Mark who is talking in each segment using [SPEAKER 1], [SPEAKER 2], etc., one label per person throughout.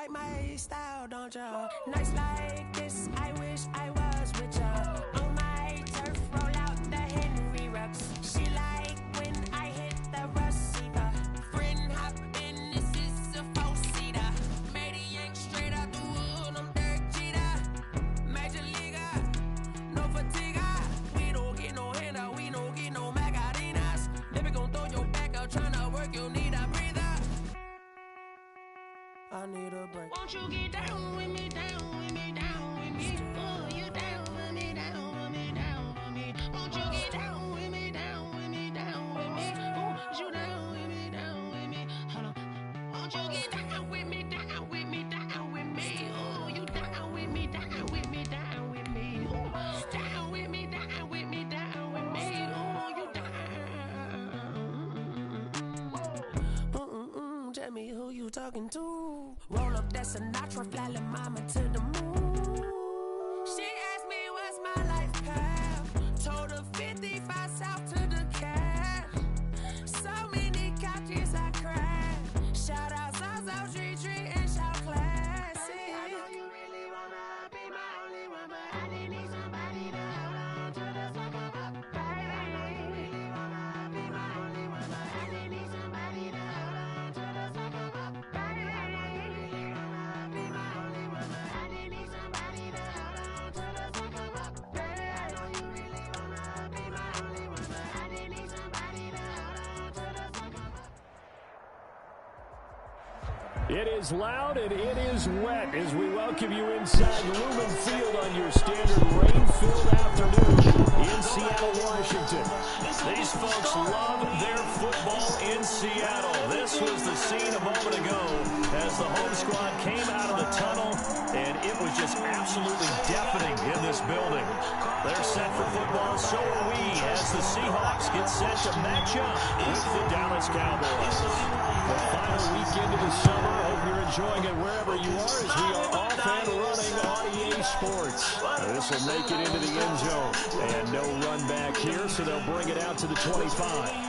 [SPEAKER 1] like my style, don't ya? Nights like this, I wish I was with ya. On my turf, roll out the Henry Rux. She like when I hit the receiver. Friend hop in, this is a four-seater. Made a yank straight out the wood, I'm Derek Jeter. Major leaguer, no fatigue. We don't get no handout, we don't get no Macarinas. Never gon' throw your back out, tryna work, you need a breather. I need a break. Won't you get down with me, down with me, down with me? Oh, you down with me, down with me, down with me. Won't you get down with me, down with me, down with me? Oh, you down with me, down with me. Hold on. Won't you get down with me, down with me, down with me? Oh, you down with me, down with me, down with me. Oh, down with me, down with me, down with me. Oh, you down. Tell me who you talking to. Roll up that Sinatra, fly la mama to the moon. She asked me what's my life path. Told her 55 south to the cat. So many couches I cried. Shout out South Tree and shout classy. I know you really wanna be my only one, but I didn't need somebody to hold on to the sucker up. I know you really wanna be my only one, but I didn't need somebody to hold on to the sucker up. I know you really wanna be my only one, but I didn't need somebody to hold on to the sucker up. I know you really wanna be my only one, but I didn't need somebody to hold on to the sucker up.
[SPEAKER 2] It is loud and it is wet as we welcome you inside Lumen Field on your standard rain-filled afternoon in Seattle, Washington. These folks love their football in Seattle. This was the scene a moment ago as the home squad came out of the tunnel, and it was just absolutely deafening in this building. They're set for football, so are we, as the Seahawks get set to match up with the Dallas Cowboys. The final weekend of the summer. Hope you're enjoying it wherever you are as we are off and running on EA Sports. This will make it into the end zone. And no run back here, so they'll bring it out to the 25.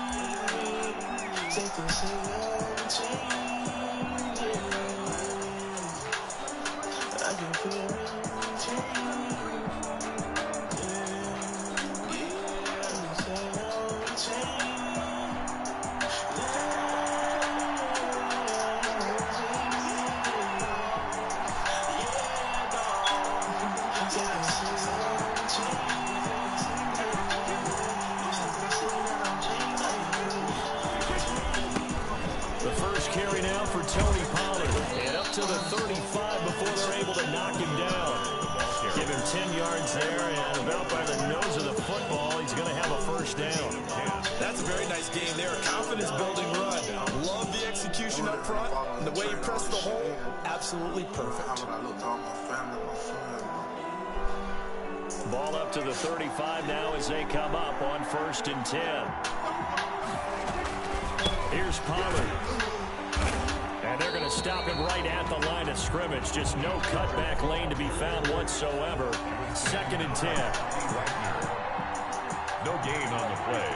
[SPEAKER 2] To the 35 before they're able to knock him down. Give him 10 yards there, and about by the nose of the football, he's going to have a first down.
[SPEAKER 3] Yeah, that's a very nice game there. A confidence-building run. Love the execution up front, and the way he pressed the hole, absolutely perfect.
[SPEAKER 2] Ball up to the 35 now as they come up on 1st and 10. Here's Pollard. And they're going to stop him right at the line of scrimmage. Just no cutback lane to be found whatsoever. 2nd and 10.
[SPEAKER 4] No gain on the play.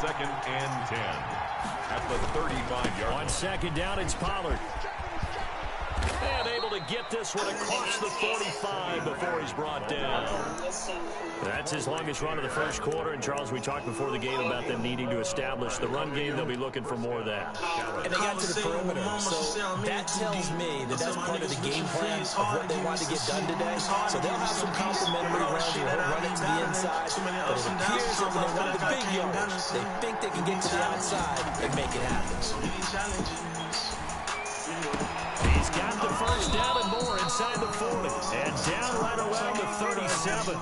[SPEAKER 4] 2nd and 10. At the 35-yard line.
[SPEAKER 2] On 2nd down, it's Pollard. And able to get this one across the 45 before he's brought down. That's his longest run of the first quarter. And, Charles, we talked before the game about them needing to establish the run game. They'll be looking for more of that.
[SPEAKER 5] And they got to the perimeter. So that tells me that that's part of the game plan of what they want to get done today. So they'll have some complimentary rounds here. They'll run it to the inside. But it appears that when they run the big yardage, they think they can get to the outside and make it happen.
[SPEAKER 2] He's got the first down and more inside the 40. And down right around the 37.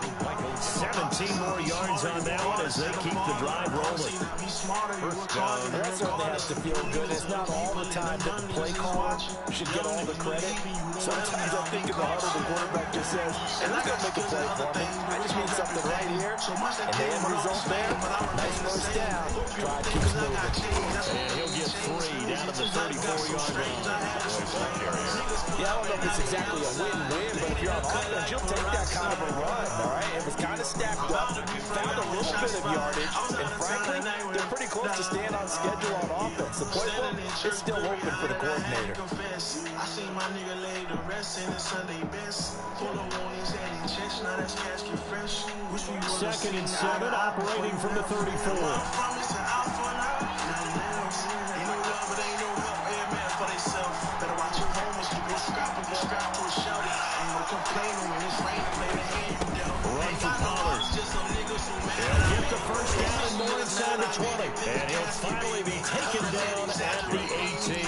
[SPEAKER 2] 17 more yards on that one as they keep the drive rolling.
[SPEAKER 5] That certainly has to feel good. It's not all the time that the play caller should get all the credit. Sometimes I think in the huddle, the quarterback just says, hey, let's go make a play for me. I just need something right here. And the end result there, nice first down. Drive keeps moving.
[SPEAKER 2] And he'll get 3 down to the 34-yard line.
[SPEAKER 5] Yeah, I don't know if it's exactly a win-win, but if you're on offense, you'll take that kind of a run, all right? It was kind of stacked up, found a little bit of yardage, and frankly, they're pretty close supposed to stand on schedule on offense. The playbook is still open for the coordinator.
[SPEAKER 6] I see my nigga lay the rest in the Sunday best. Full of warnings and in chest, now that's casket fresh.
[SPEAKER 2] 2nd and 7, operating from the 34. Run for Pollard. He'll get the first down and more inside the 20. And he'll finally be taken down at the 18.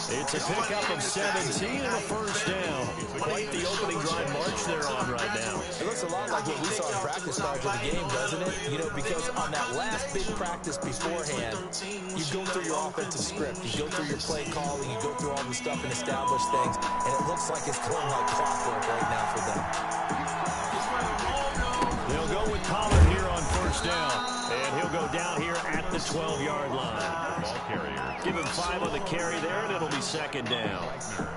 [SPEAKER 2] It's a pickup of 17 and a first down. Quite the opening drive march they're on right now.
[SPEAKER 5] It looks a lot like what we saw in practice prior to the game, doesn't it? You know, because on that last big practice beforehand, you go through your offensive script, you go through your play calling, you go through all the stuff and establish things, and it looks like it's going like clockwork right now for them.
[SPEAKER 2] They'll go with Pollard here on first down, and he'll go down here at the 12-yard line.
[SPEAKER 4] Ball carrier.
[SPEAKER 2] Give him 5 on the carry there, and it'll be 2nd down.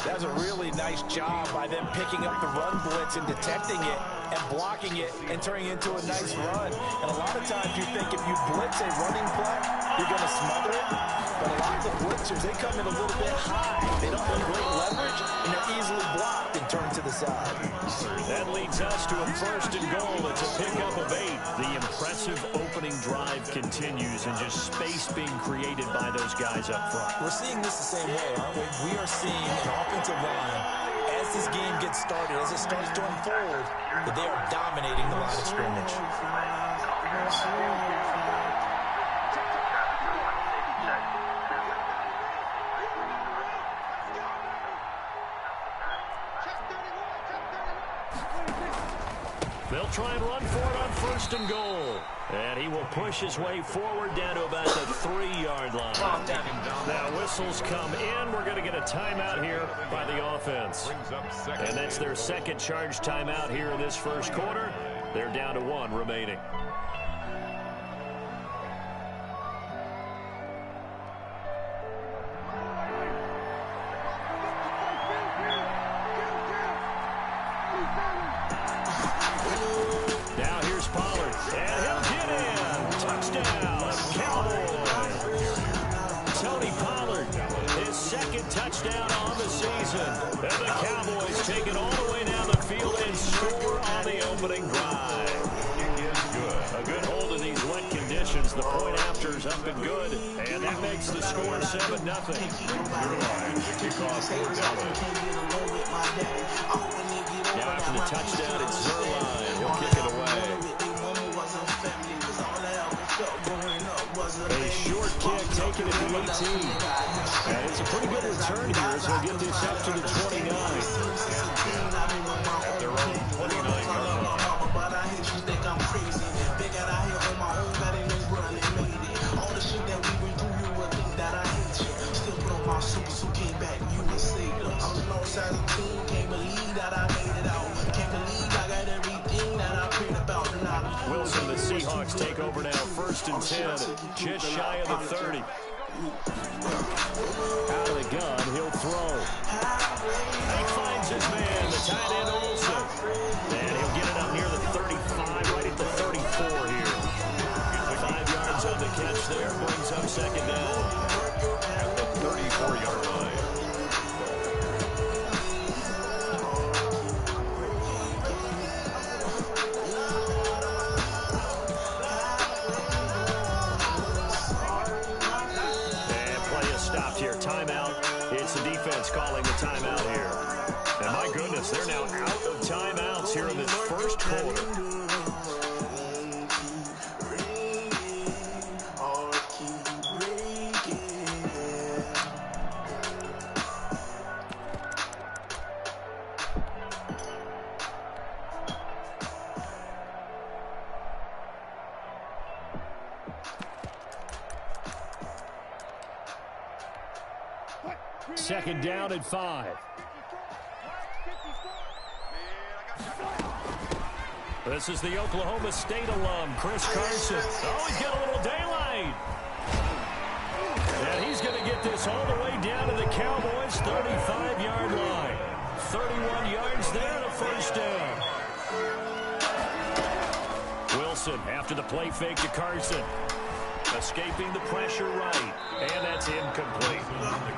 [SPEAKER 5] That's a really nice job by them picking up the run blitz and detecting it and blocking it and turning it into a nice run. And a lot of times you think if you blitz a running play, you're going to smother it. But a lot of the blitzers, they come in a little bit high. They don't have great leverage, and they're easily blocked and turned to the side.
[SPEAKER 2] That leads us to a 1st and goal. It's a pickup of 8. The impressive opening drive continues, and just space being created by those guys up front.
[SPEAKER 5] We're seeing this the same way, aren't we? We are seeing an offensive line, as this game gets started, as it starts to unfold, that they are dominating the line of scrimmage.
[SPEAKER 2] They'll try and run for it on 1st and goal. And he will push his way forward down to about the 3-yard line. Now whistles come in. We're going to get a timeout here by the offense. And that's their 2nd charge timeout here in this 1st quarter. They're down to 1 remaining. Now here's Pollard, and he'll get in. Touchdown, Cowboys. Tony Pollard, his 2nd touchdown on the season. And the Cowboys take it all the way down the field and score on the opening drive. A good hold in these wet conditions. The point after's up and good, and that makes the score 7-0. Now after the touchdown, it's Zerline. He'll kick it away. A short kick taken at the 18. And it's a pretty good return here as he'll get this up to the 29.
[SPEAKER 4] At their own 29-yard line.
[SPEAKER 2] Wilson, the Seahawks take over now, 1st and 10, just shy of the 30. Out of the gun, he'll throw. He finds his man, the tight end Olsen. And he'll get it up near the 35, right at the 34 here. 5 yards on the catch there, brings up 2nd down.
[SPEAKER 4] At the 34-yard line.
[SPEAKER 2] Timeout. It's the defense calling the timeout here. And my goodness, they're now out of timeouts here in this 1st quarter. Second down and 5. This is the Oklahoma State alum, Chris Carson. Oh, he's got a little daylight. And he's going to get this all the way down to the Cowboys' 35-yard line. 31 yards there and a first down. Wilson after the play fake to Carson. escaping the pressure right. And that's incomplete.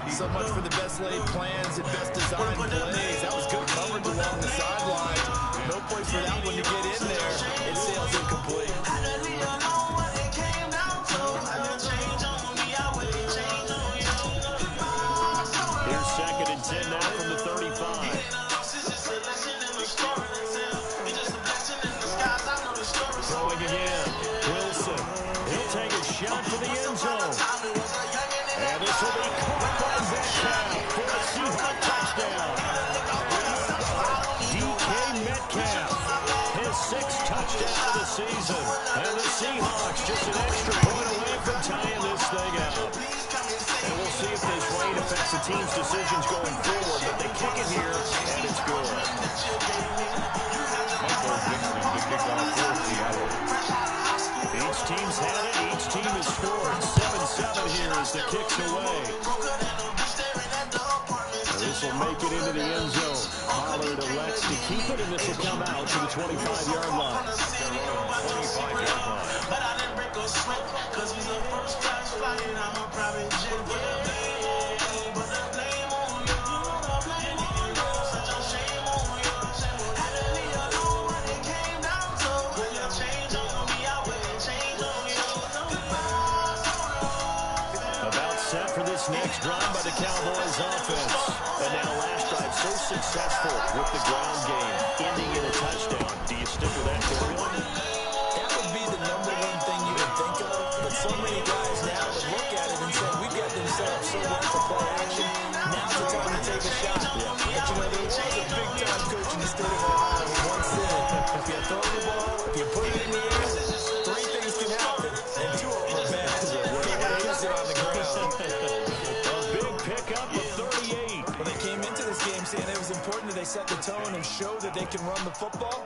[SPEAKER 3] So much for the best laid plans and best designed plays. That was good coverage along the sideline. No place for that one to get in there. It sails incomplete.
[SPEAKER 2] Here's 2nd and 10 now from the 35. Throwing again. Wilson. He'll take a shot for the end zone. And this will be caught by Metcalf for a Seahawks touchdown. Metcalf, his 6th touchdown of the season. And the Seahawks just an extra point away from tying this thing out. And we'll see if this rain affects the team's decisions going forward, but they kick it here, and it's good. Each team's had it. Each team has scored. 7-7 here as the kick's away. This will make it into the end zone. Pollard elects to keep it, and this will come out to the 25-yard line. 25-yard line.
[SPEAKER 6] But I didn't break a sweat, because he's a first-class flight, and I'm a private jet. But the blame on you, such a shame on you. Had to leave alone when it came down to, when you change on me, I wouldn't change on you.
[SPEAKER 2] About set for this next drive by the Cowboys offense. And now last drive so successful with the ground game, ending in a touchdown. Do you stick with that formula?
[SPEAKER 3] That would be the number one thing you would think of, but so many guys now would look at it and say, we've got them set up so well for play action. Now's the time to take a shot. But you know, there was a big-time coach in the state of Ohio who once said, if you throw the ball, if you put it in the air, 3 things can happen, and 2 of them are bad. People use it on the ground.
[SPEAKER 2] A big pickup of 38.
[SPEAKER 3] When they came into this game saying it was important that they set the tone and show that they can run the football,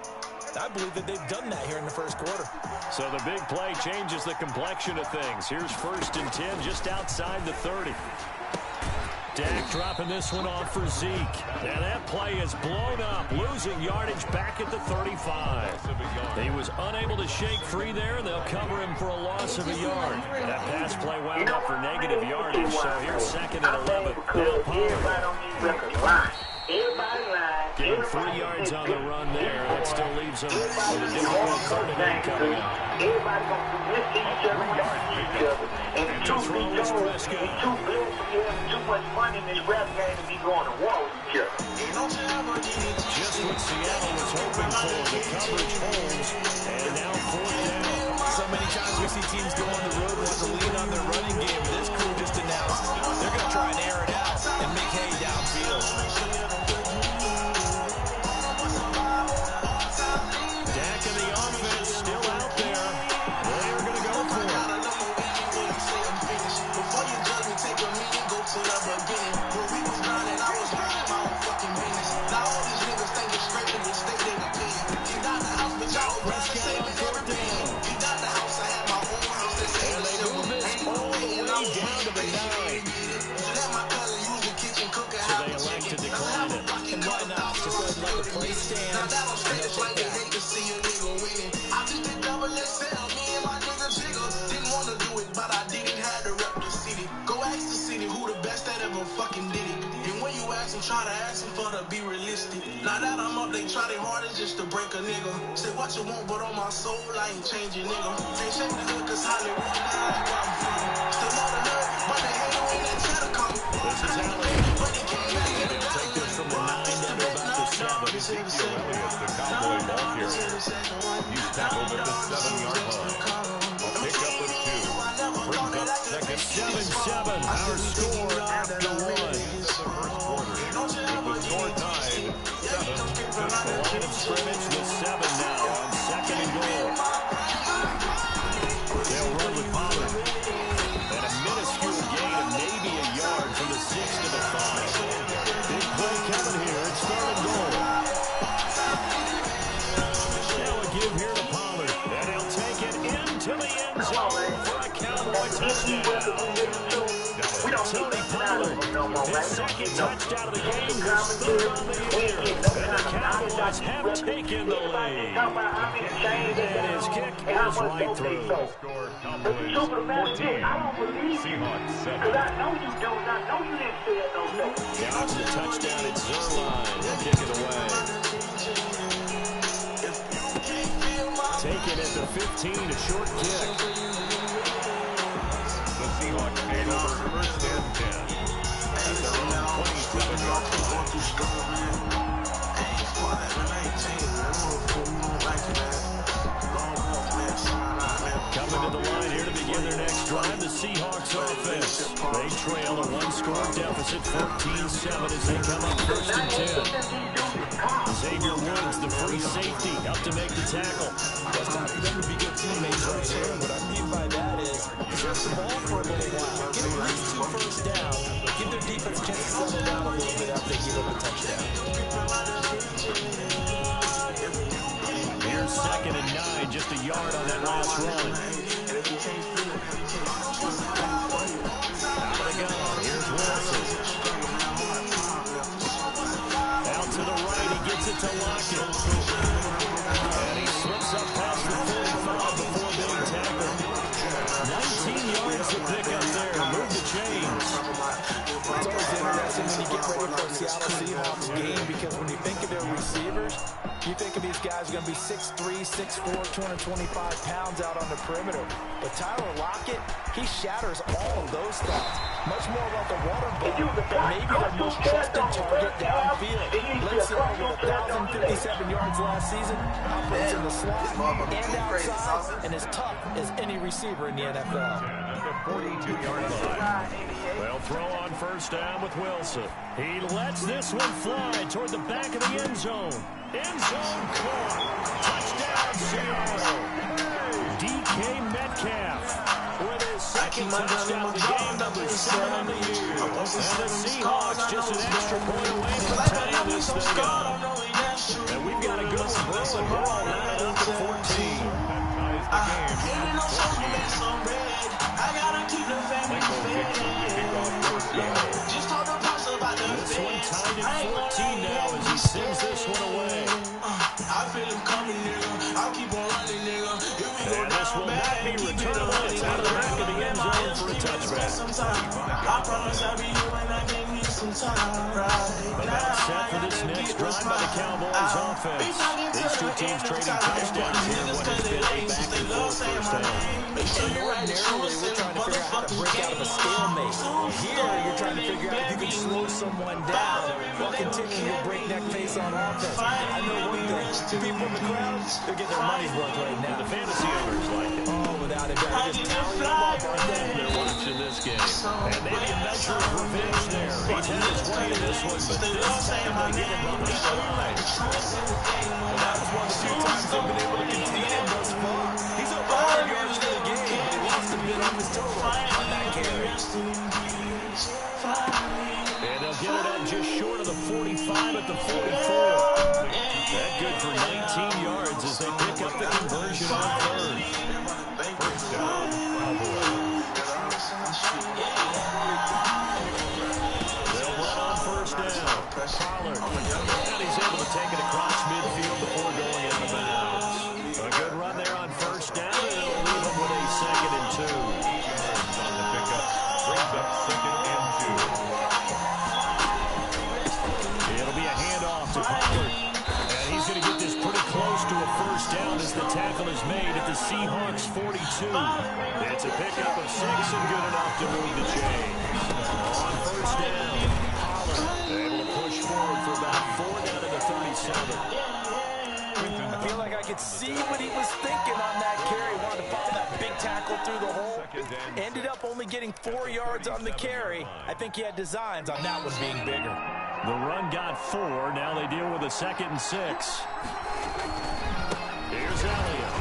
[SPEAKER 3] I believe that they've done that here in the first quarter.
[SPEAKER 2] So the big play changes the complexion of things. Here's 1st and 10 just outside the 30. Dak dropping this one off for Zeke. Now that play is blown up, losing yardage back at the 35. He was unable to shake free there, and they'll cover him for a loss of a yard. That pass play wound up for negative yardage, so here's 2nd and 11. Now Pollard. Getting 3 yards on the run there. That still leaves him with a difficult 3rd and 8 coming up.
[SPEAKER 7] Everybody going to miss each other, each other. And the truth be told, it's too good for you having too much money in this rap game to be going to war with each other.
[SPEAKER 2] Just what Seattle was hoping for. The coverage holds, and now 4th down.
[SPEAKER 3] So many times we see teams go on the road and want to lean on their running game. This crew just announced they're going to try and air it out and make hay downfield.
[SPEAKER 2] Dak and the offense still out there. They're going to go for it.
[SPEAKER 6] Before you judge me, take a minute, go to the beginning. When we was grinding, I was grinding my own fucking business. Now all these niggas think it's straight to the state in opinion. He got the house, but y'all was saving everything. He got the house, I had my own house. They say
[SPEAKER 2] And they move this all the way down to the 9.
[SPEAKER 6] let my cousin use the kitchen, cook a
[SPEAKER 2] So they elect to decline it.
[SPEAKER 3] And why not? Just let the play stand.
[SPEAKER 6] Now that on stage like they hate to see a nigga winning. I just did double XL, me and my nigga Jigga. Didn't want to do it, but I didn't have to rep the city. Go ask the city who the best that ever fucking did it. And when you ask them, try to ask them for to be realistic. Now that I'm up, they try their hardest just to break a nigga. Say what you want, but on my soul, I ain't changing, nigga. Ain't shame the hood, cause Hollywood, now like where I'm from. Still know the hood, but they hate when that cheddar come.
[SPEAKER 2] This is Allen. They'll take this from the 9 down to about the 7.
[SPEAKER 4] Ezekiel Elliott, the Cowboy ball carrier. He's tackled at the 7-yard line. A pickup of 2. Brings up 2nd.
[SPEAKER 2] 7-7, our score after 1.
[SPEAKER 4] The first quarter. With the score tied, 7-7.
[SPEAKER 2] Line of scrimmage with 7 now on 2nd and goal. They'll run with Pollard. And a minuscule gain of maybe a yard from the 6 to the 5. Big play coming here. It's 3rd and goal. Now a give here to Pollard. And he'll take it into the end zone for a Cowboy touchdown.
[SPEAKER 7] We don't need
[SPEAKER 2] Tony
[SPEAKER 7] nothing out
[SPEAKER 2] Pollard,
[SPEAKER 7] of them no more, man.
[SPEAKER 2] his second touchdown of the game, his
[SPEAKER 7] Common
[SPEAKER 2] third
[SPEAKER 7] sense.
[SPEAKER 2] on the
[SPEAKER 7] We
[SPEAKER 2] year.
[SPEAKER 7] ain't getting no
[SPEAKER 2] And the
[SPEAKER 7] kind of
[SPEAKER 2] Cowboys have
[SPEAKER 7] knowledge.
[SPEAKER 2] taken the
[SPEAKER 7] Everybody
[SPEAKER 2] lead.
[SPEAKER 7] talk about how many chains they
[SPEAKER 2] And
[SPEAKER 7] got
[SPEAKER 2] his
[SPEAKER 7] on
[SPEAKER 2] kick
[SPEAKER 7] and how
[SPEAKER 2] is
[SPEAKER 7] much
[SPEAKER 2] right
[SPEAKER 7] dope they
[SPEAKER 2] through.
[SPEAKER 7] sold.
[SPEAKER 4] Score
[SPEAKER 7] But the
[SPEAKER 4] Cowboys
[SPEAKER 7] truth of the matter is,
[SPEAKER 4] 14.
[SPEAKER 7] I don't believe you.
[SPEAKER 4] Seahawks 7.
[SPEAKER 7] Because I know you do. I know you didn't sell no dope.
[SPEAKER 2] Now to the touchdown, it's Zerline. He'll kick it away. Taken at the 15, a short kick.
[SPEAKER 4] The Seahawks take over first and 10. At their own 27-yard line.
[SPEAKER 2] Coming to the line here to begin their next drive, the Seahawks offense. They trail a one-score deficit, 14-7 as they come up first and 10. Xavier Woods, the free safety, up to make the tackle.
[SPEAKER 5] It's time for them to be good teammates right here. What I mean by that is stretch the ball for a little while. Get at least 2 first downs. Give their defense a chance to settle down a little bit after they give up a touchdown.
[SPEAKER 2] Here's 2nd and 9, just a yard on that last run. Out of the gun, here's Wilson. Out to the right, he gets it to Lockett. And he slips up past the 45 before being tackled. 19 yards to pick up there, move the chains.
[SPEAKER 5] It's always interesting when you get ready for a Seattle Seahawks game because when you think of their receivers, you think of these guys are going to be 6'3", 6'4", 225 pounds out on the perimeter. But Tyler Lockett, he shatters all of those thoughts. Much more like a water bug, but maybe the most trusted target downfield. Let's say with 1,057 yards last season, operates in the slot and outside, and as tough as any receiver in the NFL.
[SPEAKER 4] At the 42-yard line.
[SPEAKER 2] They'll throw on first down with Wilson. He lets this one fly toward the back of the end zone. End zone caught. Touchdown, Seattle. DK Metcalf with his second touchdown of the game, number 7 on the year. And the Seahawks just an extra point away from tying this thing up. And we've got a good one brewing. We're all 9 up to 14.
[SPEAKER 4] That ties the game.
[SPEAKER 2] This one tied at 14 now as he sends this one away. And this will not be returnable. It's out of the back of the end zone for a touchback. About set for this next drive by the Cowboys offense. These two teams trading touchdowns here in what has been a back-and-forth first half.
[SPEAKER 5] Ordinarily, we're trying to figure out how to break out of a stalemate. Here, you're trying to figure out if you can slow someone down while continuing your breakneck pace on offense. I know one thing. The people in the crowd, they're getting their money's worth right now.
[SPEAKER 2] The fantasy owners like it.
[SPEAKER 5] Oh, without a doubt. Just tallying them up, aren't they?
[SPEAKER 2] They're watching this game. And maybe a measure of revenge there. He's had his way in this one, but this time they get him behind the line.
[SPEAKER 5] Well, that was one of the few times they've been able to contain him thus far. He's over 100 yards for the game, but he lost a bit on his total on that carry.
[SPEAKER 2] And they'll get it up just short of the 45 at the 44. That good for 19 yards as they pick up the conversion on third.
[SPEAKER 4] First down, Cowboys.
[SPEAKER 2] They'll run on first down. Pollard. And he's able to take it across midfield before going out of bounds. A good run there on first down, and it'll leave him with a 2nd and 2.
[SPEAKER 4] On the pickup. Brings up 2nd and 2.
[SPEAKER 2] It'll be a handoff to Pollard. And he's going to get this pretty close to a first down as the tackle is made at the Seahawks 42. It's a pickup of 6 and good enough to move the chains. On first down, Pollard able to push forward for about 4 down to the 37.
[SPEAKER 5] I feel like I could see what he was thinking on that carry. Wanted to follow that big tackle through the hole. Ended up only getting 4 yards on the carry. I think he had designs on that one being bigger.
[SPEAKER 2] The run got 4. Now they deal with a 2nd and 6. Here's Elliott.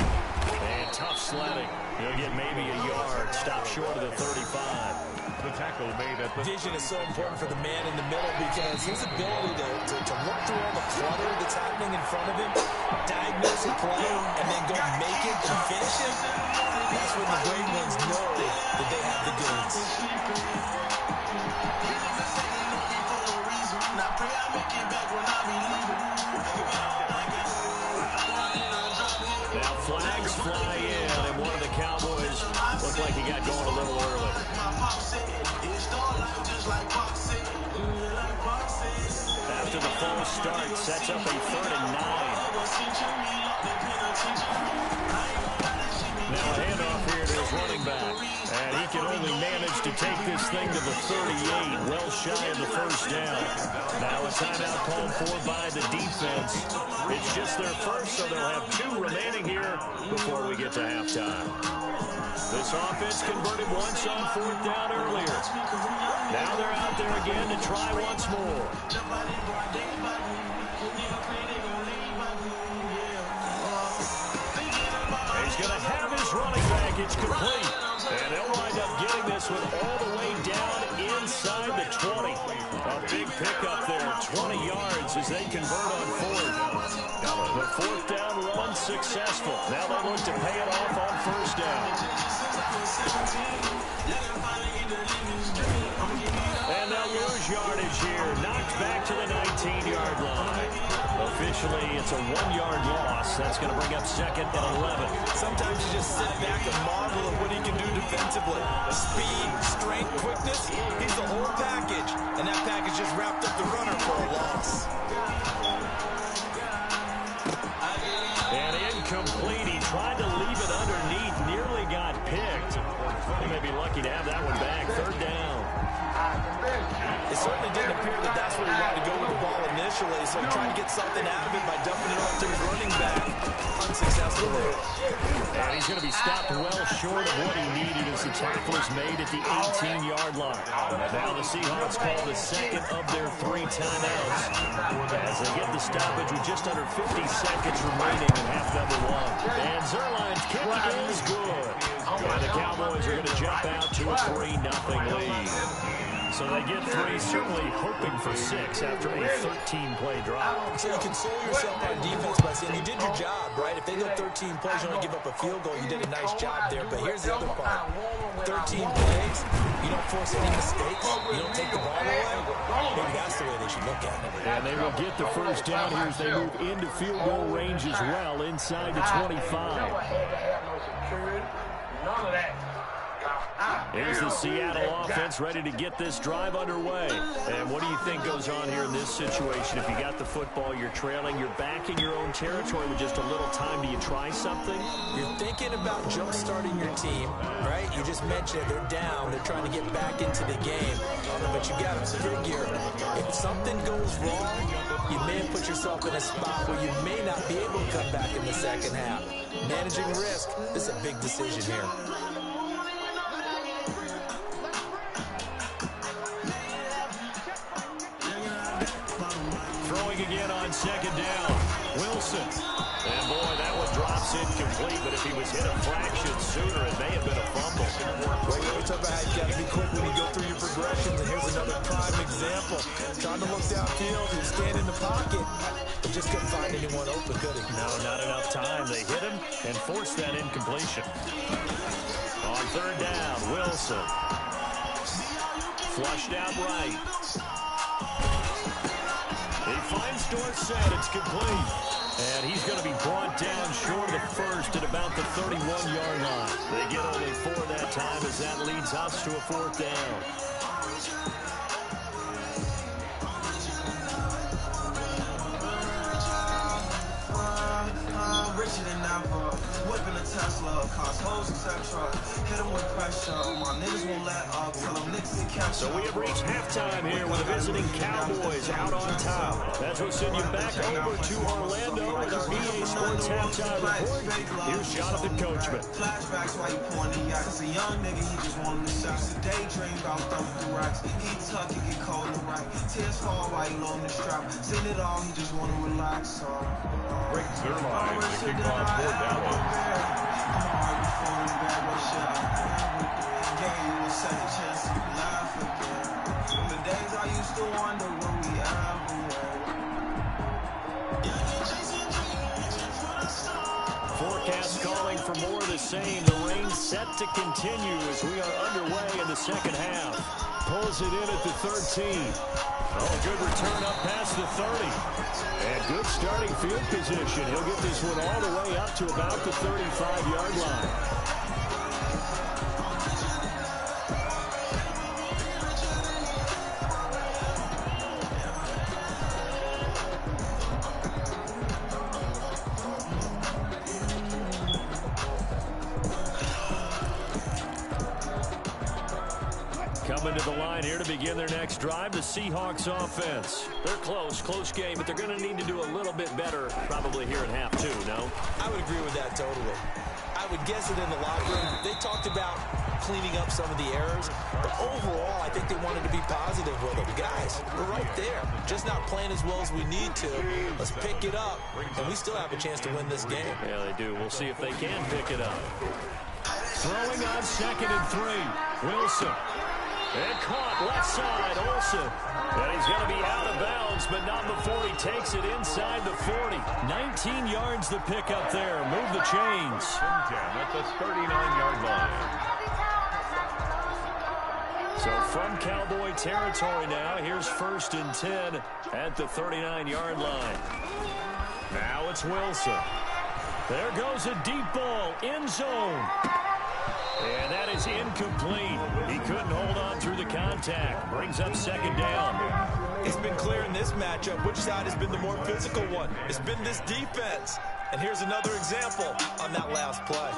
[SPEAKER 2] And tough sledding. He'll get maybe a yard. Stop short of the 35.
[SPEAKER 4] The tackle made at the...
[SPEAKER 5] Vision is so important for the man in the middle because his ability to look through all the clutter that's happening in front of him, diagnose a play, and then go make it and finish it, that's when the great ones know that they have the goods.
[SPEAKER 2] Now flags fly in, and one of the Cowboys looked like he got going a little early. After the false start, sets up a 3rd and 9. Now a handoff here to his running back. And he can only manage to take this thing to the 38, well shy of the first down. Now a timeout called for by the defense. It's just their first, so they'll have 2 remaining here before we get to halftime. This offense converted once on 4th down earlier. Now they're out there again to try once more. He's going to have his running back. It's complete. And they'll wind up getting this one all the way down inside the 20. A big pickup there, 20 yards as they convert on 4th. The 4th down run successful. Now they look to pay it off on 1st down. And they'll lose yardage here. Knocked back to the 19-yard line. Officially, it's a 1-yard loss. That's going to bring up 2nd and 11.
[SPEAKER 3] Sometimes you just sit back and marvel at what he can do defensively. Speed, strength, quickness, he's the whole package. And that package just wrapped up the runner for a loss.
[SPEAKER 2] And incomplete. He tried to leave it underneath. Nearly got picked. He may be lucky to have that one back. 3rd down.
[SPEAKER 3] It certainly didn't appear that that's where he wanted to go with the ball initially, so he tried to get something out of it by dumping it off to his running back. Unsuccessful there.
[SPEAKER 2] And he's going to be stopped well short of what he needed as the tackle is made at the 18-yard line. Now the Seahawks call the 2nd of their 3 timeouts as they get the stoppage with just under 50 seconds remaining in half number 1. And Zerline's kick is good. And the Cowboys are going to jump out to a 3-0 lead. So they get 3, certainly hoping for 6 after a 13-play drive.
[SPEAKER 3] So you console yourself on defense by saying you did your job, right? If they go 13 plays, you only give up a field goal, you did a nice job there. But here's the other part. 13 plays, you don't force any mistakes, you don't take the ball away. Maybe that's the way they should look at it.
[SPEAKER 2] And they will get the 1st down here as they move into field goal range as well, inside the 25.
[SPEAKER 7] None of that.
[SPEAKER 2] Here's the Seattle offense ready to get this drive underway. And what do you think goes on here in this situation? If you got the football, you're trailing, you're back in your own territory with just a little time. Do you try something?
[SPEAKER 3] You're thinking about jump-starting your team, right? You just mentioned they're down. They're trying to get back into the game. But you got to figure, if something goes wrong, you may have put yourself in a spot where you may not be able to come back in the second half. Managing risk, this is a big decision here.
[SPEAKER 2] Again on 2nd down. Wilson. And boy, that one drops incomplete, but if he was hit a fraction sooner, it may have been a fumble.
[SPEAKER 3] Well, you always talk about how you got to be quick when you go through your progressions, and here's another prime example. Trying to look downfield, he was standing in the pocket, but just couldn't find anyone open, could he?
[SPEAKER 2] No, not enough time. They hit him and forced that incompletion. On 3rd down, Wilson. Flushed out right. He finds Dorsett. It's complete. And he's going to be brought down short of the 1st at about the 31-yard line. They get only 4 that time as that leads us to a 4th down.
[SPEAKER 6] Richer than ever, whipping a Tesla, cause hoes etc. Hit them with pressure, my niggas won't let up, tell them niggas to catch
[SPEAKER 2] So we have reached halftime here with the visiting Cowboys out on top. That's what send you back over to Orlando with our EA Sports halftime report. Here's Jonathan Coachman.
[SPEAKER 6] Flashbacks while you pointing yaks. A young nigga, he just wanted the shots. A daydream about thumping the racks. He tuck, he get cold in the rack. Tears fall while he loading the strap. Seen it all, he just wanna relax.
[SPEAKER 4] Break Zerline, the kickoff board down low.
[SPEAKER 6] I'm already feeling bad, but shit, gave you a second chance to laugh again. The days I used to wonder where we ever were.
[SPEAKER 2] Forecast calling for more of the same. The rain set to continue as we are underway in the second half. pulls it in at the 13. Oh, good return up past the 30. And good starting field position. He'll get this one all the way up to about the 35-yard line. Coming to the line here to begin their next drive, the Seahawks offense. They're close game, but they're going to need to do a little bit better probably here in half two, no?
[SPEAKER 3] I would agree with that totally. I would guess that in the locker room, they talked about cleaning up some of the errors, but overall, I think they wanted to be positive with them. Guys, we're right there. Just not playing as well as we need to. Let's pick it up, and we still have a chance to win this game.
[SPEAKER 2] Yeah, they do. We'll see if they can pick it up. Throwing on 2nd and 3. Wilson. And caught left side, Olsen. And he's going to be out of bounds, but not before he takes it inside the 40. 19 yards the pickup there. Move the chains.
[SPEAKER 4] At the 39-yard line.
[SPEAKER 2] So from Cowboy territory now, here's 1st and 10 at the 39-yard line. Now it's Wilson. There goes a deep ball, end zone. And that is incomplete. He couldn't hold on through the contact. Brings up 2nd down.
[SPEAKER 3] It's been clear in this matchup which side has been the more physical one. It's been this defense. And here's another example on that last play.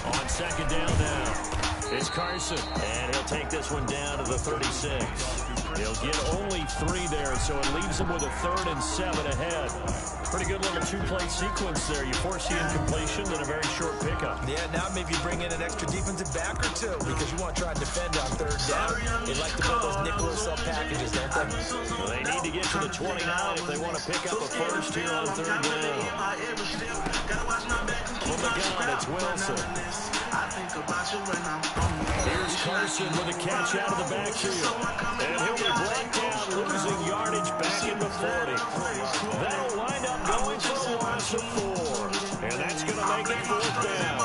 [SPEAKER 2] On 2nd down now, it's Carson. And he'll take this one down to the 36. He'll get only 3 there, so it leaves him with a 3rd and 7 ahead. Pretty good little two-play sequence there. You force the incompletion, then a very short pickup.
[SPEAKER 3] Yeah, now maybe you bring in an extra defensive back or two because you want to try and defend on 3rd down. They like to play those nickel sub packages, don't they?
[SPEAKER 2] Well, they need to get to the 29 if they want to pick up a first here on 3rd down. From the gun, it's Wilson. Here's Carson with a catch out of the backfield. And he'll be brought down, losing yardage back in the 40. That'll wind up going for a loss of 4. And that's going to make it 4th down.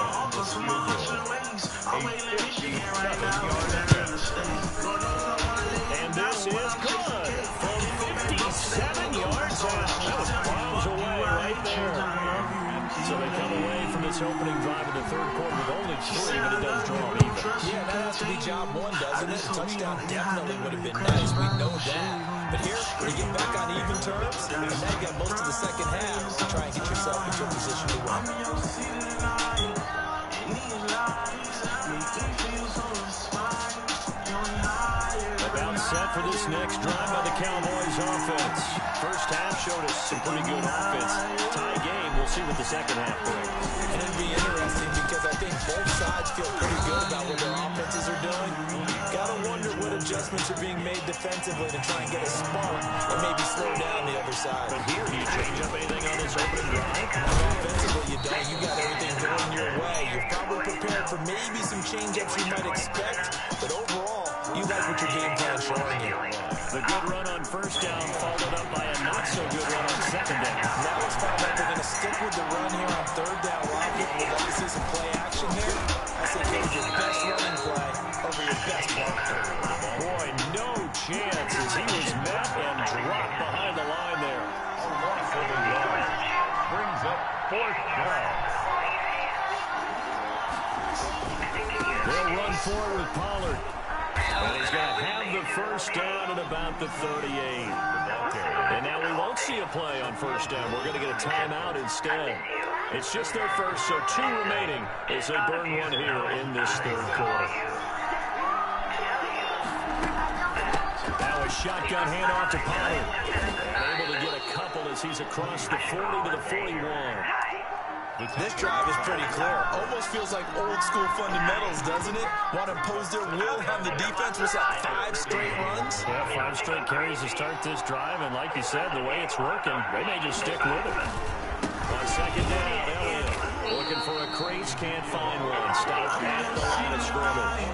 [SPEAKER 2] And this is good from 57 yards out. That was bombs away right there. So they come away from this opening drive in the 3rd quarter with only 3, but it does draw even.
[SPEAKER 3] Yeah, that has to be job 1, doesn't it? A touchdown definitely would have been nice. We know that. But here, you get back on even terms, and now you got most of the second half to try and get yourself into a position to win.
[SPEAKER 2] About set for this next drive by the Cowboys offense. First half showed us some pretty good offense. Tie game, we'll see what the second half brings.
[SPEAKER 3] And it'll be interesting because I think both sides feel pretty good about what their offenses are doing. Gotta wonder what adjustments are being made defensively to try and get a spark and maybe slow down the other side.
[SPEAKER 2] But here, do you change up anything on this opening drive?
[SPEAKER 3] Offensively, you don't. You got everything going your way. You're probably prepared for maybe some change-ups you might expect, but overall, you like what your game plan is showing you.
[SPEAKER 2] The good run on 1st down followed up by a not-so-good run on 2nd down.
[SPEAKER 3] Now it's found out they're going to stick with the run here on 3rd down. Rocket, we'd like to see some play action here. I say go with your best running play over your best blocker.
[SPEAKER 2] Boy, no chance as he was met and dropped behind the line there.
[SPEAKER 4] Brings up 4th down.
[SPEAKER 2] They'll run forward with Pollard. And he's going to have the 1st down at about the 38. And now we won't see a play on 1st down. We're going to get a timeout instead. It's just their first, so 2 remaining as they burn one here in this 3rd quarter. Now a shotgun handoff to Pollard. And able to get a couple as he's across the 40 to the 41.
[SPEAKER 3] This drive is pretty clear. Almost feels like old school fundamentals, doesn't it? Want to impose their will on the defense. Was that 5 straight runs?
[SPEAKER 2] Yeah, 5 straight carries to start this drive, and like you said, the way it's working, they may just stick with it. On 2nd down, Elliott looking for a crease, can't find one. Stopped at the line of scrimmage.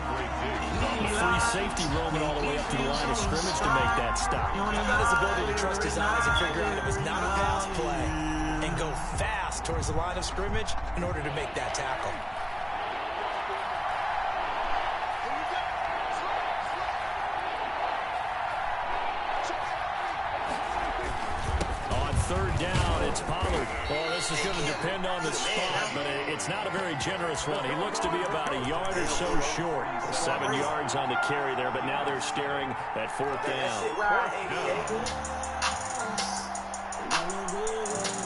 [SPEAKER 2] Free safety roaming all the way up to the line of scrimmage to make that stop.
[SPEAKER 3] How about his ability to trust his eyes and figure out it was not a pass play and go fast towards the line of scrimmage in order to make that tackle.
[SPEAKER 2] third down. It's Pollard. Well, this is going to depend on the spot, but it's not a very generous one. He looks to be about a yard or so short. 7 yards on the carry there, but now they're staring at fourth down.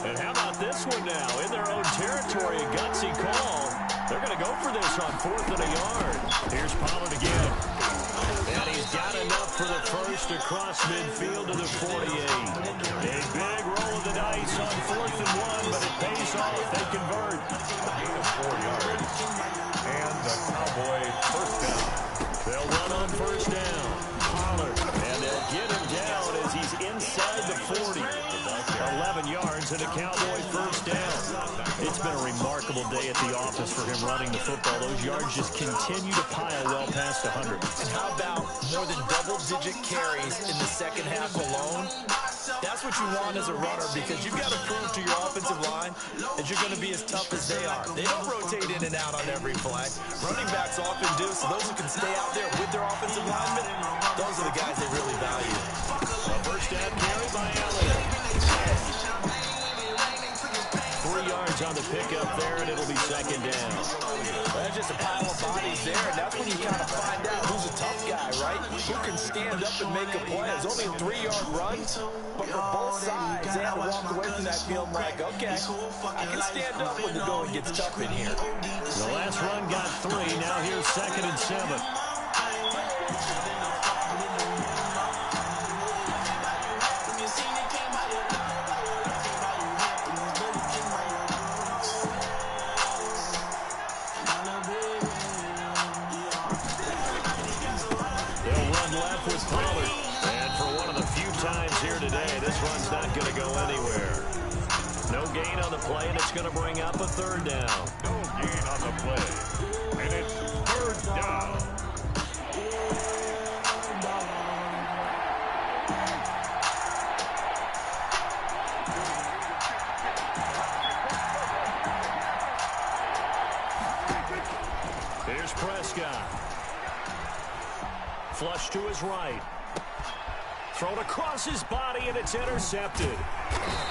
[SPEAKER 2] And how about this one now? In their own territory, a gutsy call. They're going to go for this on 4th and a yard. Here's Pollard again. And he's got enough for the first across midfield to the 48. A big roll of the dice on 4th and 1, but it pays off. They convert.
[SPEAKER 4] Gain of 4 yards. And the Cowboy first down.
[SPEAKER 2] They'll run on first down. Pollard. And they'll get him down as he's inside the 40. 11 yards and a Cowboy first down. It's been a remarkable day at the office for him running the football. Those yards just continue to pile well past 100.
[SPEAKER 3] And how about more than double-digit carries in the second half alone? That's what you want as a runner, because you've got to prove to your offensive line that you're going to be as tough as they are. They don't rotate in and out on every play. Running backs often do, so those who can stay out there with their offensive linemen, those are the guys they really value.
[SPEAKER 2] A first down carry by Elliott. 3 yards on the pickup there, and it'll be second down.
[SPEAKER 3] Well, that's just a pile of bodies there, and that's when you kind of find out who's a tough guy, right? Who can stand up and make a play. It's only a 3-yard run, but for both sides, they had to walk away from that field like, okay, I can stand up when the going gets tough in here.
[SPEAKER 2] The last run got 3. Now here's 2nd and 7. This run's not going to go anywhere. No gain on the play, and it's going to bring up a third down.
[SPEAKER 4] No gain on the play. And it's third down.
[SPEAKER 2] Here's Prescott. Flush to his right. Thrown across his body, and it's intercepted.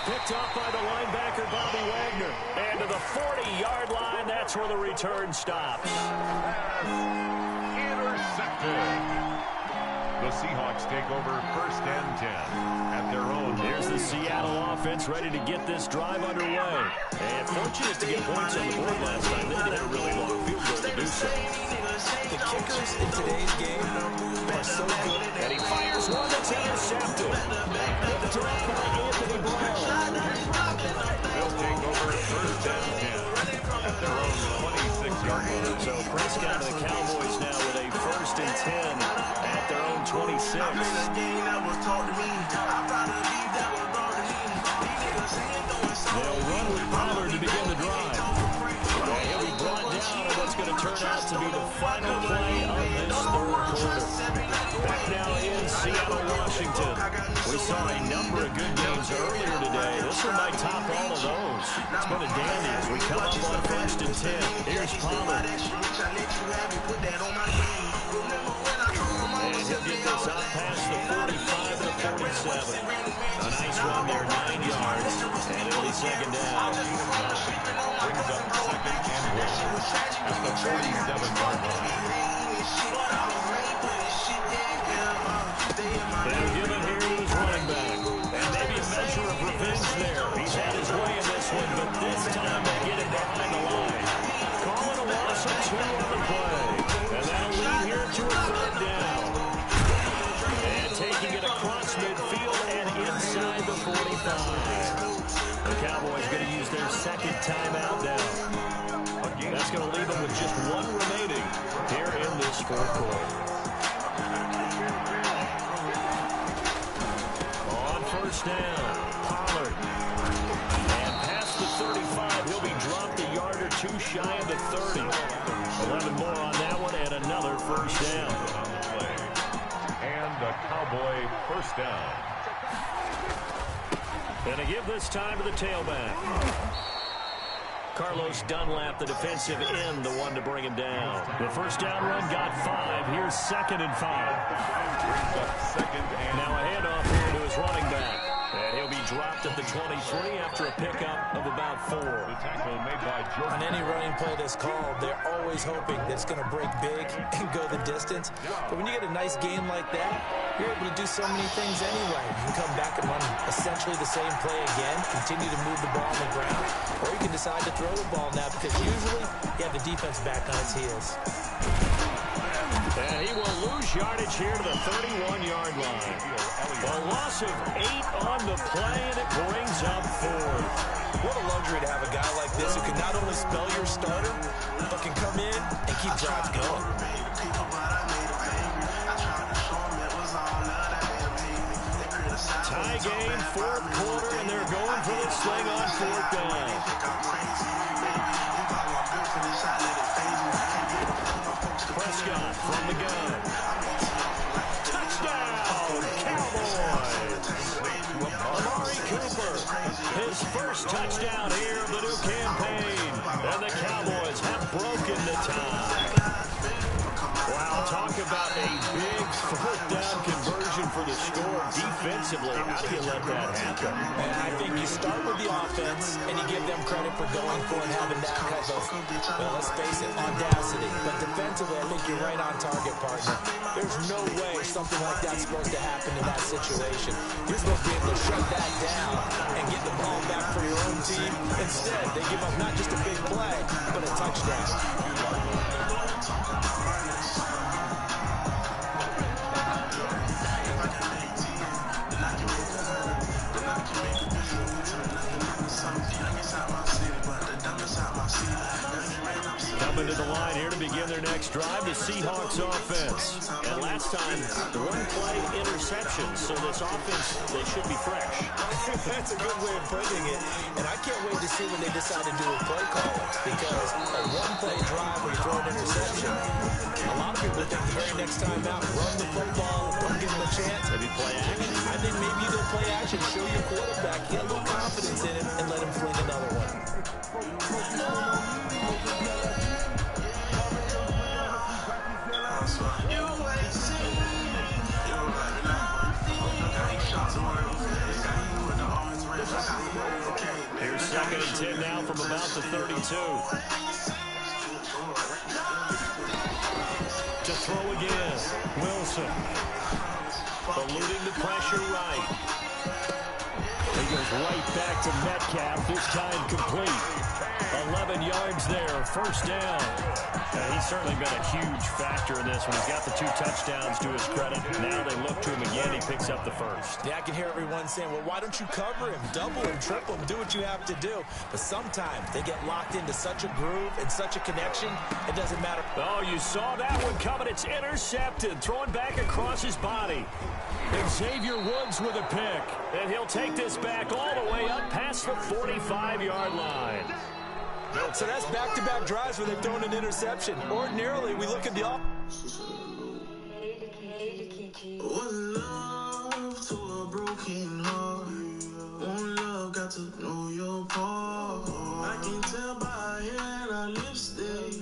[SPEAKER 2] Picked off by the linebacker, Bobby Wagner. And to the 40-yard line, that's where the return stops.
[SPEAKER 4] Intercepted. The Seahawks take over 1st and 10 at their own.
[SPEAKER 2] Here's the Seattle offense ready to get this drive underway. And fortunate to get points on the board last time. They did a really long field goal to do so.
[SPEAKER 3] The kickers in today's game are so good.
[SPEAKER 2] And he fires one that's intercepted. Picked off by Anthony Brown.
[SPEAKER 4] They'll take over 1st and 10 at their own 26-yard line.
[SPEAKER 2] So Prescott and the Cowboys now with a 1st and 10 at their own 26. They'll run with Pollard to begin the drive. He'll be brought down on what's going to turn out to be the final play of this third quarter. Back now in Seattle, Washington. We saw a number of good games earlier today. This one might top all of those. It's been a dandy as we come up on 1st and 10. Here's Pollard. And he'll get this out past the 45 to the 47. A nice run there, 9 yards, and it'll be second down.
[SPEAKER 4] Brings up 2nd and 1 at the 47-yard line.
[SPEAKER 2] They'll give it here to his running back. And maybe a measure of revenge there. He's had his way in this one, but this time they get him behind the line. Calling a loss of 2 on the play. And that'll lead here to a third down. And taking it across midfield and inside the 45. The Cowboys going to use their 2nd timeout now. That's going to leave them with just 1 remaining here in this 4th quarter. On 1st down, Pollard. And past the 35, he'll be dropped a yard or 2 shy of the 30. 11 more on that one, and another 1st down.
[SPEAKER 4] And the Cowboy first down.
[SPEAKER 2] And to give this time to the tailback. Carlos Dunlap, the defensive end, the one to bring him down. The first down run got 5. Here's 2nd and 5.
[SPEAKER 4] Brings up 2nd and
[SPEAKER 2] now a handoff here to his running back. And he'll be dropped at the 23 after a pickup of about 4.
[SPEAKER 4] The tackle made by Jordan.
[SPEAKER 3] On any running play that's called, they're always hoping that it's going to break big and go the distance. But when you get a nice game like that, you're able to do so many things anyway. You can come back and run essentially the same play again, continue to move the ball on the ground, or you can decide to throw the ball now because usually you have the defense back on its heels.
[SPEAKER 2] And he will lose yardage here to the 31-yard line. A loss of 8 on the play, and it brings up 4.
[SPEAKER 3] What a luxury to have a guy like this who can not only spell your starter, but can come in and keep drives going.
[SPEAKER 2] Tie game, 4th quarter, and they're going for the sling on 4th down. Prescott from the gun. Touchdown, Cowboys! Amari Cooper, his first touchdown here of the new campaign. And the Cowboys have broken the tie. Wow, talk about a big 4th down conversion for the score. Defensively, how do you let that happen?
[SPEAKER 3] And I think you start with the offense, and you give them credit for going for and having that type of, well, let's face it, audacity. But defensively, I think you're right on target, partner. There's no way something like that's supposed to happen in that situation. You're supposed to be able to shut that down and get the ball back for your own team. Instead, they give up not just a big play, but a touchdown.
[SPEAKER 2] Coming to the line here to begin their next drive, the Seahawks offense. And last time, 1-play interception, so this offense, they should be fresh.
[SPEAKER 3] That's a good way of putting it. And I can't wait to see what they decide to do with play calling, because a 1-play drive where you throw an interception, a lot of people think the very next time out, run the football, don't give them a chance.
[SPEAKER 2] Maybe play action.
[SPEAKER 3] I think maybe you go play action, show your quarterback, get a little confidence in him, and let him fling another one.
[SPEAKER 2] Here's 2nd and 10 now from about the 32. To throw again, Wilson. Eluding the pressure right. He goes right back to Metcalf, this time complete. 11 yards there, 1st down. He's certainly been a huge factor in this one. He's got the 2 touchdowns to his credit. Now they look to him again. He picks up the 1st.
[SPEAKER 3] Yeah, I can hear everyone saying, well, why don't you cover him? Double him, triple him, do what you have to do. But sometimes they get locked into such a groove and such a connection, it doesn't matter.
[SPEAKER 2] Oh, you saw that one coming. It's intercepted. Thrown back across his body. Xavier Woods with a pick. And he'll take this back all the way up past the 45-yard line.
[SPEAKER 3] So that's back-to-back drives where they've thrown an interception. Ordinarily, we look at the offense.
[SPEAKER 6] One love to a broken heart. One love got to know your part. I can tell by hand I lipstick.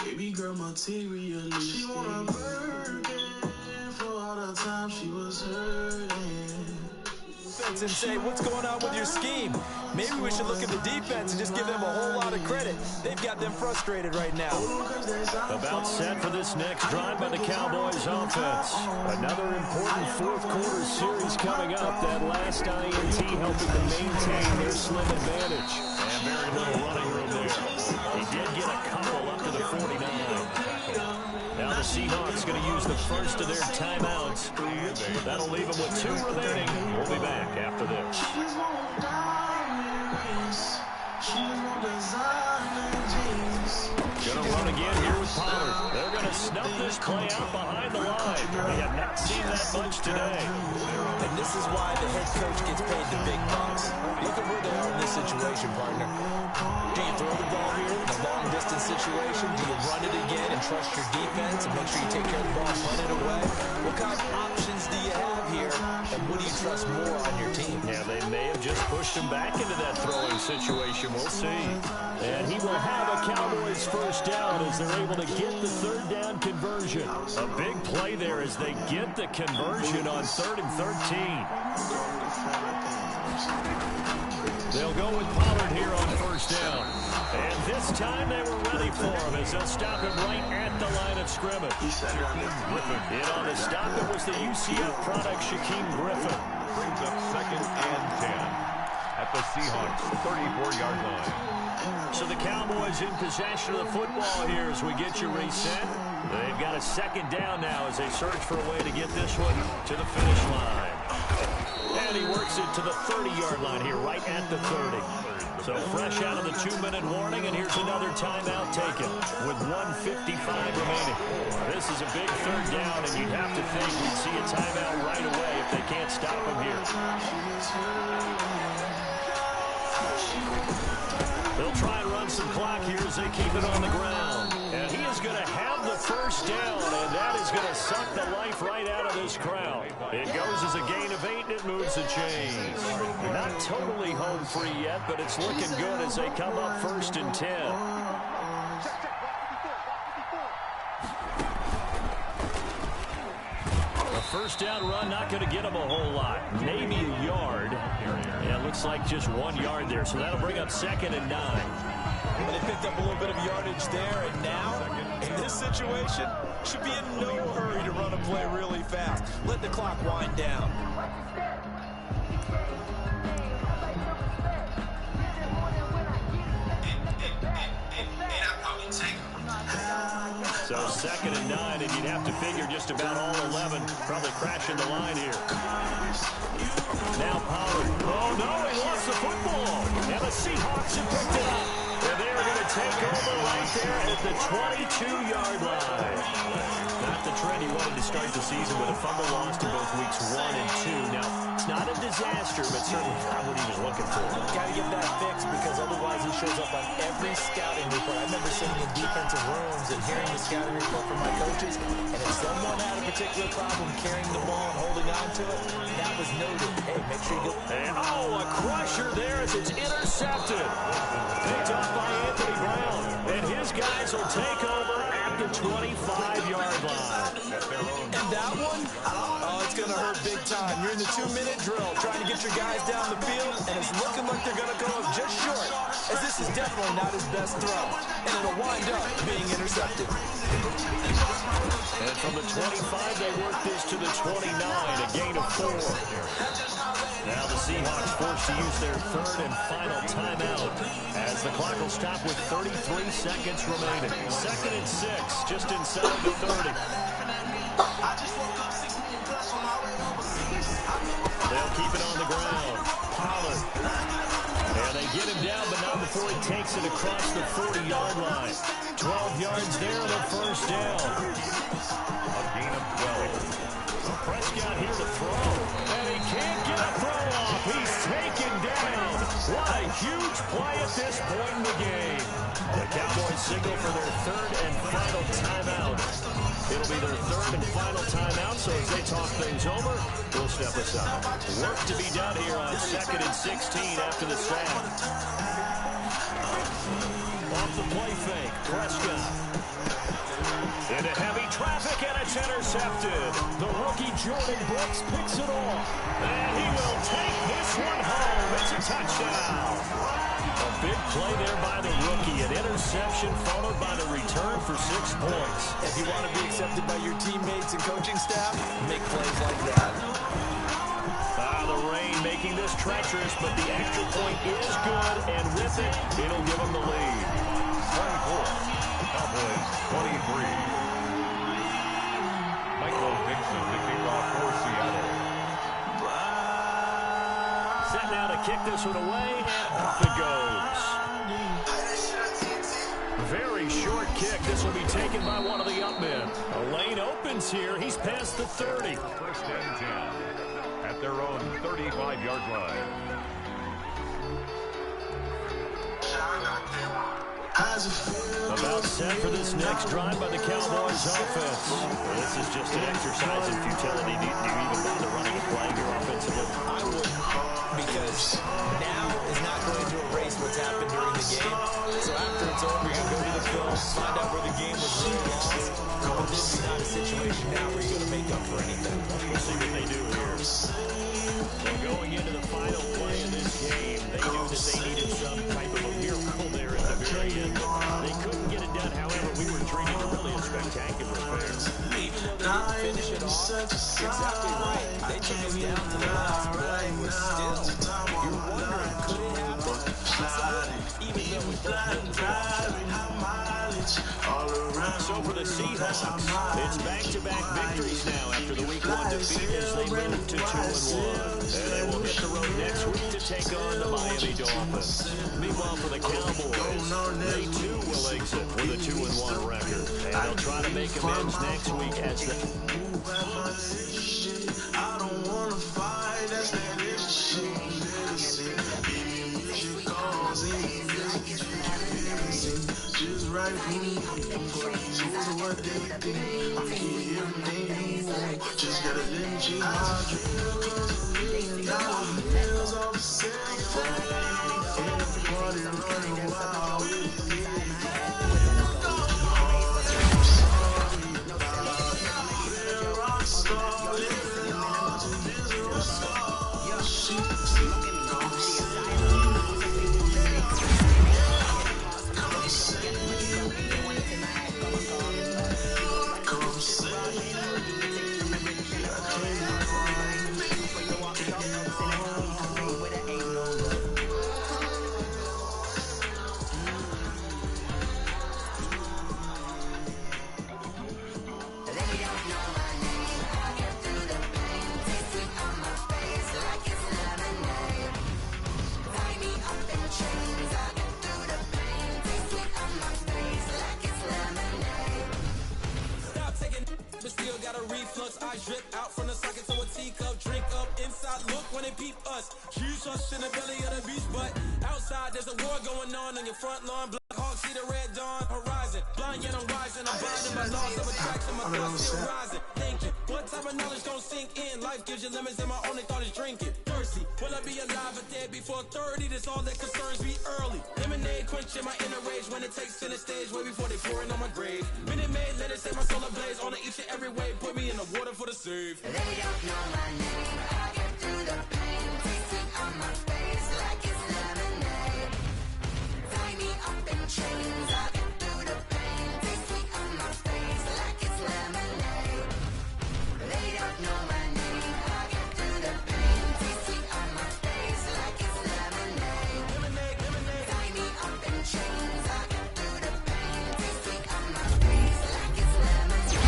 [SPEAKER 6] Baby girl materialistic. She want a Birkin for all the time she was hurting.
[SPEAKER 3] And say, what's going on with your scheme? Maybe we should look at the defense and just give them a whole lot of credit. They've got them frustrated right now.
[SPEAKER 2] About set for this next drive by the Cowboys offense. Another important 4th quarter series coming up. That last INT helping to maintain their slim advantage. And very little running room there. He did get a couple up to the 49. Now the Seahawks going to use the first of their timeouts. That'll leave them with 2 remaining. We'll be back after this. Going to run again here with Pollard. They're going to snuff this play out behind the line. They have not seen that much today.
[SPEAKER 3] And this is why the head coach gets paid the big bucks. Look at where they are in this situation, partner. Do you throw the ball here in a long-distance situation? Do you run it again and trust your defense and make sure you take care of the ball and run it away? What kind of options do you have here, and what do you trust more on your team?
[SPEAKER 2] Yeah, they may have just pushed him back into that throwing situation. We'll see. And he will have a Cowboys 1st down as they're able to get the 3rd down conversion. A big play there as they get the conversion on 3rd and 13. They'll go with Pollard here on first down. And this time they were ready for him as they'll stop him right at the line of scrimmage. In on the stop, it was the UCF product, Shaquem Griffin.
[SPEAKER 4] Brings up 2nd and 10 at the Seahawks 34-yard line.
[SPEAKER 2] So the Cowboys in possession of the football here as we get you reset. They've got a 2nd down now as they search for a way to get this one to the finish line. And he works it to the 30-yard line here, right at the 30. So fresh out of the 2-minute warning, and here's another timeout taken with 1:55 remaining. This is a big 3rd down, and you'd have to think we'd see a timeout right away if they can't stop him here. They'll try and run some clock here as they keep it on the ground. And he is going to have the first down, and that is going to suck the life right out of this crowd. It goes as a gain of 8, and it moves the chains. Not totally home free yet, but it's looking good as they come up 1st and 10. A first down run, not going to get him a whole lot. Maybe a yard. Yeah, it looks like just 1 yard there, so that'll bring up 2nd and 9.
[SPEAKER 3] Well, they picked up a little bit of yardage there, and now, in this situation, should be in no hurry to run a play really fast. Let the clock wind down.
[SPEAKER 2] So 2nd and 9, and you'd have to figure just about all 11 probably crashing the line here. Now Pollard. Oh, no, he lost the football. And the Seahawks have picked it up. And they are going to take over right there at the 22-yard line. Not the trend he wanted to start the season with a fumble lost in both weeks 1 and 2. Now, it's not a disaster, but certainly not what he was looking for.
[SPEAKER 3] Got to get that fixed because otherwise he shows up on every scouting report. I remember sitting in defensive rooms and hearing the scouting report from my coaches, and if someone had a particular problem carrying the ball and holding on to it, that was noted. Hey, make sure you go.
[SPEAKER 2] And, a crusher there as it's intercepted. Picked up by Anthony Brown. And his guys will take over at the 25-yard line.
[SPEAKER 3] And that one, it's going to hurt big time. You're in the 2-minute drill trying to get your guys down the field, and it's looking like they're going to go up just short, as this is definitely not his best throw. And it'll wind up being intercepted.
[SPEAKER 2] And from the 25, they work this to the 29, a gain of 4. Now the Seahawks forced to use their 3rd and final timeout as the clock will stop with 33 seconds remaining. 2nd and 6, just inside the 30. They'll keep it on the ground. Pollard. And they get him down, but not before he takes it across the 40-yard line. 12 yards there on the first down.
[SPEAKER 4] A gain of 12.
[SPEAKER 2] Prescott here to throw. And he can't get a throw off. He's taken down. What a huge play at this point in the game. The Cowboys signal for their 3rd and final timeout. It'll be their 3rd and final timeout, so as they talk things over, we'll step aside. Work to be done here on 2nd and 16 after the snap. Off the play fake, Prescott. Into heavy traffic, and it's intercepted. The rookie Jordan Brooks picks it off. And he will take this one home. It's a touchdown. A big play there by the rookie. An interception followed by the return for 6 points.
[SPEAKER 3] If you want to be accepted by your teammates and coaching staff, make plays like that.
[SPEAKER 2] The rain making this treacherous, but the extra point is good, and with it, it'll give them the lead.
[SPEAKER 4] 24. Cowboys 23. Michael Dixon to kick off for Seattle.
[SPEAKER 2] Set now to kick this one away, and off it goes. Very short kick. This will be taken by one of the up men. A lane opens here. He's past the 30.
[SPEAKER 4] 1st and 10 at their own 35-yard line.
[SPEAKER 2] About set for this next drive by the Cowboys offense. Well, this is just an exercise in futility. Do you even bother running a play here offensively?
[SPEAKER 3] I would, because now is not going to erase what's happened during the game. So after it's over, you go to the film, find out where the game was really lost. But this is not a situation now where you're going to make up for anything.
[SPEAKER 2] We'll see what they do here. So going into the final play knew that they needed some type of a miracle there at the very end. They couldn't get it done. However, we were treated to really a spectacular affair.
[SPEAKER 3] Even though they didn't finish it off, exactly right. They took us down to the last play, but still, you're wondering, could it happen? Possibly, even though it didn't So for the Seahawks, it's back-to-back victories now after the Week 1 defeat as they move to 2-1. And they will hit the road next week to take on the Miami Dolphins. Meanwhile, for the Cowboys, they too will exit with a 2-1 record. And they'll try to make amends next week as the...
[SPEAKER 6] I don't wanna fight, that's that issue. Just right for me. What they think. I feel everything you want. Just gotta let me change my dreams. Bills off the cell phone. Everybody running wild with me.
[SPEAKER 8] I drip out from the socket to a teacup, drink up inside, look when they peep us. Juice us in the belly of the beach, but outside there's a war going on your front lawn. Black Hawk see the red dawn horizon. Blind yet I'm rising, I'm blinded by laws of attraction, my thoughts still rising. Thinking, what type of knowledge don't sink in? Life gives you limits and my only thought is drinking. Thirsty, will I be alive or dead before 30? That's all that concerns me early. Lemonade quenching my inner rage when it takes center stage way before they pouring on my grave. Minute Maid, let it set my soul ablaze on each and every way. Put me in the water for the save.
[SPEAKER 1] They don't know my name. I get through the pain. Taste it on my face like it's lemonade. Tie me up in chains. I get through the pain. Taste it on my face like it's lemonade. They don't know my name. I get through the pain. Taste it on my face like it's lemonade. Tie me up in chains. I get through the pain. Taste it on my face like it's lemonade.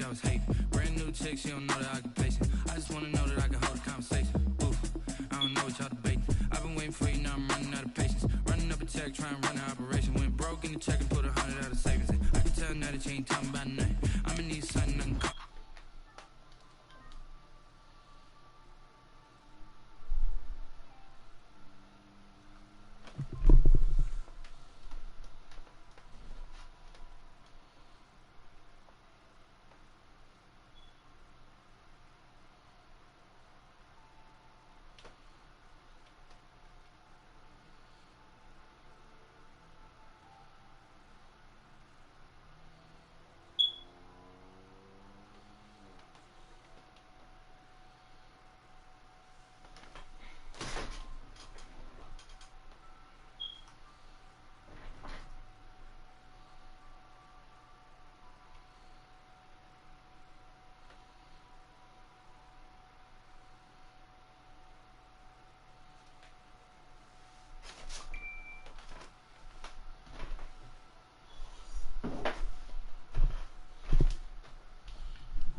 [SPEAKER 9] I was hating. Brand new chick, she don't know the occupation. I just wanna know that I can hold a conversation. Oof, I don't know what y'all debating. I've been waiting for you, now I'm running out of patience. Running up a check, trying to run an operation. Went broke in the check and put 100 out of savings in. I can tell now that you ain't talking about nothing.